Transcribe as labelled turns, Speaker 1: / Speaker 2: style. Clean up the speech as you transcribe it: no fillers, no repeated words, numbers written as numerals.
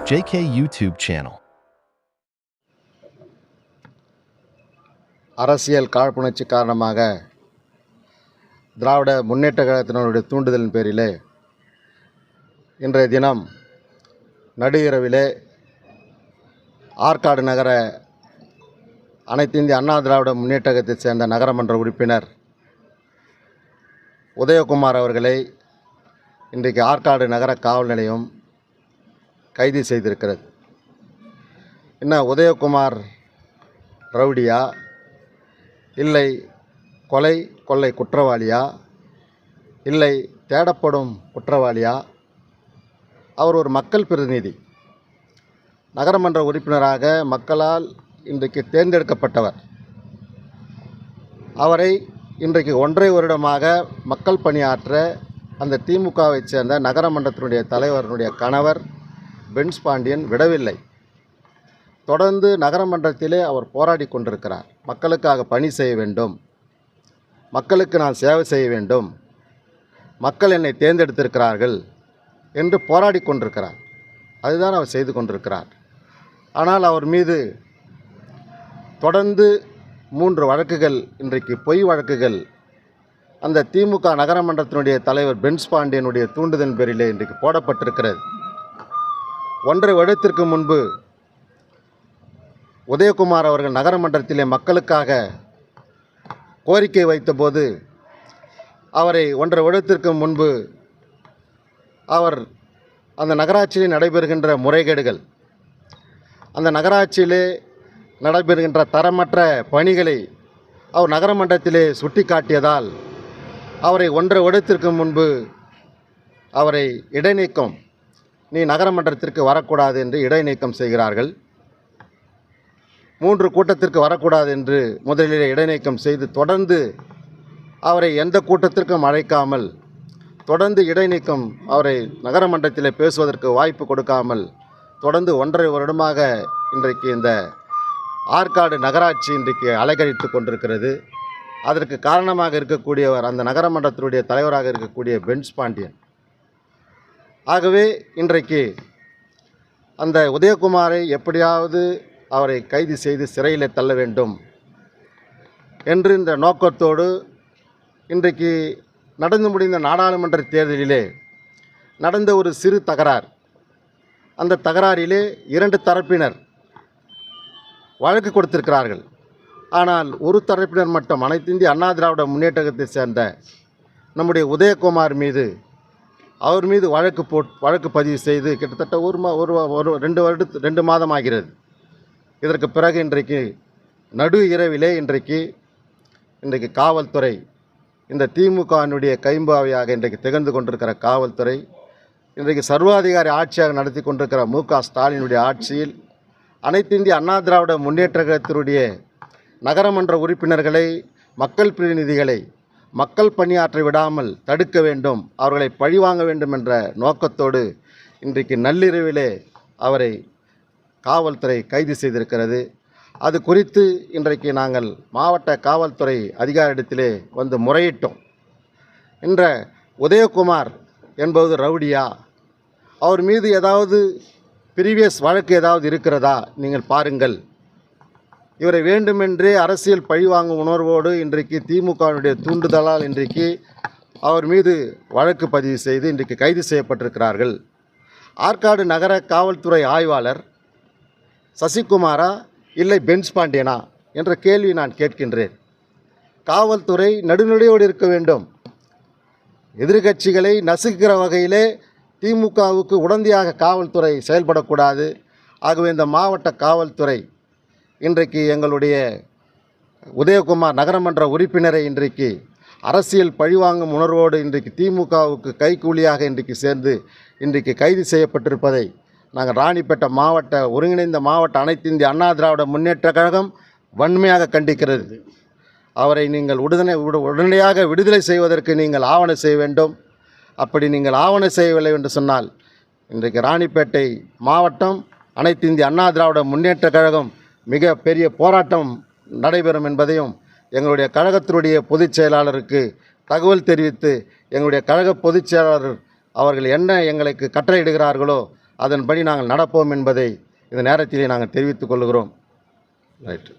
Speaker 1: JK YouTube channel.
Speaker 2: அரசியல் காழ்ப்புணர்ச்சி காரணமாக திராவிட முன்னேற்ற கழகத்தினருடைய தூண்டுதலின் பேரிலே இன்றைய தினம் நடு இரவிலே ஆற்காடு நகர அனைத்து இந்திய அண்ணா திராவிட முன்னேற்ற கழகத்தைச் சேர்ந்த நகரமன்ற உறுப்பினர் உதயகுமார் அவர்களை இன்றைக்கு ஆற்காடு நகர காவல் நிலையம் கைது செய்திருக்கிறது. என்ன உதயகுமார் ரவுடியா, இல்லை கொலை குற்றவாளியா, இல்லை தேடப்படும் குற்றவாளியா? அவர் ஒரு மக்கள் பிரதிநிதி, நகரமன்ற உறுப்பினராக மக்களால் இன்றைக்கு தேர்ந்தெடுக்கப்பட்டவர். அவரை இன்றைக்கு 1.5 வருடமாக மக்கள் பணியாற்ற அந்த திமுகவை சேர்ந்த நகரமன்றத்தினுடைய தலைவருடைய கணவர் பென்ஸ் பாண்டியன் விடவில்லை. தொடர்ந்து நகரமன்றத்திலே அவர் போராடி கொண்டிருக்கிறார். மக்களுக்காக பணி செய்ய வேண்டும், மக்களுக்கு நான் சேவை செய்ய வேண்டும், மக்கள் என்னை தேர்ந்தெடுத்திருக்கிறார்கள் என்று போராடி கொண்டிருக்கிறார். அதுதான் அவர் செய்து கொண்டிருக்கிறார். ஆனால் அவர் மீது தொடர்ந்து 3 வழக்குகள், இன்றைக்கு பொய் வழக்குகள் அந்த திமுக நகரமன்றத்தினுடைய தலைவர் பென்ஸ் பாண்டியனுடைய தூண்டுதல் பேரிலே இன்றைக்கு போடப்பட்டிருக்கிறது. 1.5 வருடத்திற்கு முன்பு உதயகுமார் அவர்கள் நகரமன்றத்திலே மக்களுக்காக கோரிக்கை வைத்தபோது அவரை 1.5 வருடத்திற்கு முன்பு அவர் அந்த நகராட்சியில் நடைபெறுகின்ற முறைகேடுகள், அந்த நகராட்சியிலே நடைபெறுகின்ற தரமற்ற பணிகளை அவர் நகரமன்றத்திலே சுட்டி காட்டியதால் அவரை 1.5 வருடத்திற்கு முன்பு அவரை இடைநீக்கம், நீ நகரமன்றத்திற்கு வரக்கூடாது என்று இடைநீக்கம் செய்கிறார்கள். 3 கூட்டத்திற்கு வரக்கூடாது என்று முதலிலே இடைநீக்கம் செய்து தொடர்ந்து அவரை எந்த கூட்டத்திற்கும் அழைக்காமல், தொடர்ந்து இடைநீக்கம், அவரை நகரமன்றத்திலே பேசுவதற்கு வாய்ப்பு கொடுக்காமல் தொடர்ந்து 1.5 வருடமாக இன்றைக்கு இந்த ஆற்காடு நகராட்சி இன்றைக்கு அலைக்கழித்து கொண்டிருக்கிறது. அதற்கு காரணமாக இருக்கக்கூடியவர் அந்த நகரமன்றத்தினுடைய தலைவராக இருக்கக்கூடிய பென்ஸ் பாண்டியன். ஆகவே இன்றைக்கு அந்த உதயகுமாரை எப்படியாவது அவரை கைது செய்து சிறையில் தள்ள வேண்டும் என்று இந்த நோக்கத்தோடு இன்றைக்கு நடந்து முடிந்த நாடாளுமன்ற தேர்தலிலே நடந்த ஒரு சிறு தகராறு, அந்த தகராறிலே 2 தரப்பினர் வழக்கு கொடுத்திருக்கிறார்கள். ஆனால் ஒரு தரப்பினர் மட்டும் அனைத்து இந்திய அண்ணா திராவிட முன்னேற்ற கழகத்தை சேர்ந்த நம்முடைய உதயகுமார் மீது, அவர் மீது வழக்கு பதிவு செய்து கிட்டத்தட்ட 2 மாதம் ஆகிறது. இதற்கு பிறகு இன்றைக்கு நடு இரவிலே இன்றைக்கு காவல்துறை, இந்த திமுகவினுடைய கைம்பாவையாக இன்றைக்கு திகழ்ந்து கொண்டிருக்கிற காவல்துறை, இன்றைக்கு சர்வாதிகாரி ஆட்சியாக நடத்தி கொண்டிருக்கிற மு.க. ஸ்டாலினுடைய ஆட்சியில் அனைத்து இந்திய அண்ணா திராவிட முன்னேற்ற கழகத்தினுடைய நகரமன்ற உறுப்பினர்களை, மக்கள் பிரதிநிதிகளை மக்கள் பணியாற்ற விடாமல் தடுக்க வேண்டும், அவர்களை பழிவாங்க வேண்டும் என்ற நோக்கத்தோடு இன்றைக்கு நள்ளிரவிலே அவரை காவல்துறை கைது செய்திருக்கிறது. அது குறித்து இன்றைக்கு நாங்கள் மாவட்ட காவல்துறை அதிகாரியிடத்திலே வந்து முறையிட்டோம். என்ற உதயகுமார் என்பது ரவுடியா, அவர் மீது ஏதாவது ப்ரீவியஸ் வழக்கு ஏதாவது இருக்கிறதா, நீங்கள் பாருங்கள். இவரை வேண்டுமென்றே அரசியல் பழிவாங்கும் உணர்வோடு இன்றைக்கு திமுகவினுடைய தூண்டுதலால் இன்றைக்கு அவர் மீது வழக்கு பதிவு செய்து இன்றைக்கு கைது செய்யப்பட்டிருக்கிறார்கள். ஆற்காடு நகர காவல்துறை ஆய்வாளர் சசிகுமாரா, இல்லை பென்ஸ் பாண்டியனா என்ற கேள்வி நான் கேட்கின்றேன். காவல்துறை நடுநிலையோடு இருக்க வேண்டும். எதிர்கட்சிகளை நசுக்கிற வகையிலே திமுகவுக்கு உடந்தையாக காவல்துறை செயல்படக்கூடாது. ஆகவே இந்த மாவட்ட காவல்துறை இன்றைக்கு எங்களுடைய உதயகுமார் நகரமன்ற உறுப்பினரை இன்றைக்கு அரசியல் பழிவாங்கும் உணர்வோடு இன்றைக்கு திமுகவுக்கு கைக்கூலியாக இன்றைக்கு சேர்ந்து இன்றைக்கு கைது செய்யப்பட்டிருப்பதை நாங்கள் ராணிப்பேட்டை மாவட்ட ஒருங்கிணைந்த மாவட்ட அனைத்து இந்திய அண்ணா திராவிட முன்னேற்ற கழகம் வன்மையாக கண்டிக்கிறது. அவரை நீங்கள் உடனடியாக விடுதலை செய்வதற்கு நீங்கள் ஆவணம் செய்ய வேண்டும். அப்படி நீங்கள் ஆவணம் செய்யவில்லை என்று சொன்னால் இன்றைக்கு ராணிப்பேட்டை மாவட்டம் அனைத்து இந்திய அண்ணா திராவிட முன்னேற்ற கழகம் மிக பெரிய போராட்டம் நடைபெறும் என்பதையும் எங்களுடைய கழகத்தினுடைய பொதுச் செயலாளருக்கு தகவல் தெரிவித்து எங்களுடைய கழக பொதுச் செயலாளர் அவர்கள் என்ன எங்களுக்கு கட்டளையிடுகிறார்களோ அதன்படி நாங்கள் நடப்போம் என்பதை இந்த நேரத்திலே நாங்கள் தெரிவித்துக் கொள்கிறோம். ரைட்.